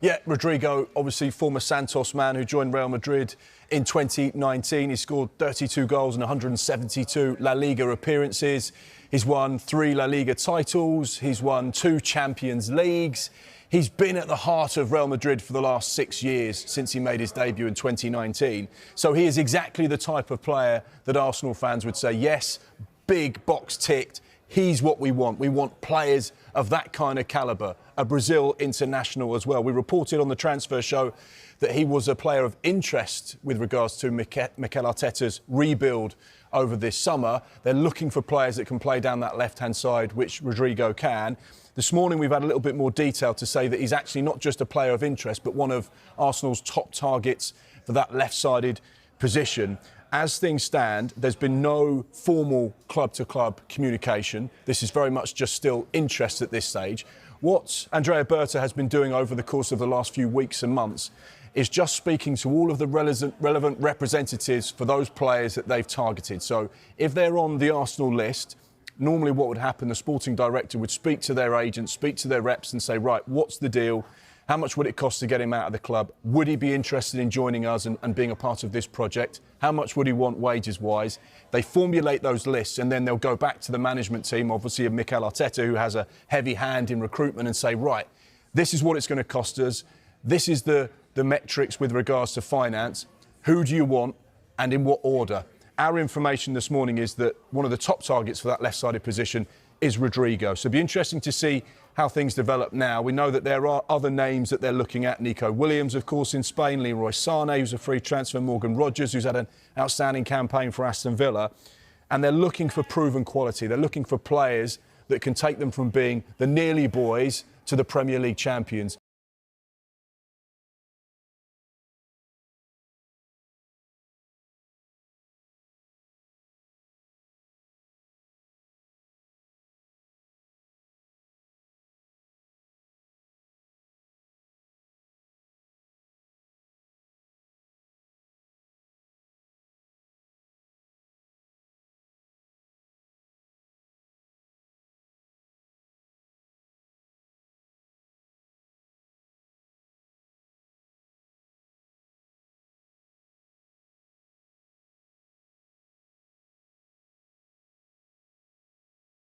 Yeah, Rodrigo, obviously former Santos man who joined Real Madrid in 2019. He scored 32 goals in 172 La Liga appearances. He's won 3 La Liga titles. He's won 2 Champions Leagues. He's been at the heart of Real Madrid for the last 6 years since he made his debut in 2019. So he is exactly the type of player that Arsenal fans would say, yes, big box ticked. He's what we want. We want players of that kind of calibre. A Brazil international as well. We reported on the transfer show that he was a player of interest with regards to Mikel Arteta's rebuild over this summer. They're looking for players that can play down that left-hand side, which Rodrigo can. This morning we've had a little bit more detail to say that he's actually not just a player of interest, but one of Arsenal's top targets for that left-sided position. As things stand, there's been no formal club-to-club communication. This is very much just still interest at this stage. What Andrea Berta has been doing over the course of the last few weeks and months is just speaking to all of the relevant representatives for those players that they've targeted. So if they're on the Arsenal list, normally what would happen, the sporting director would speak to their agents, speak to their reps and say, right, what's the deal? How much would it cost to get him out of the club? Would he be interested in joining us and being a part of this project? How much would he want wages-wise? They formulate those lists and then they'll go back to the management team, obviously of Mikel Arteta, who has a heavy hand in recruitment, and say, right, this is what it's going to cost us. This is the metrics with regards to finance. Who do you want and in what order? Our information this morning is that one of the top targets for that left-sided position is Rodrigo. So it'll be interesting to see how things develop now. We know that there are other names that they're looking at. Nico Williams, of course, in Spain. Leroy Sané, who's a free transfer. Morgan Rogers, who's had an outstanding campaign for Aston Villa. And they're looking for proven quality. They're looking for players that can take them from being the nearly boys to the Premier League champions.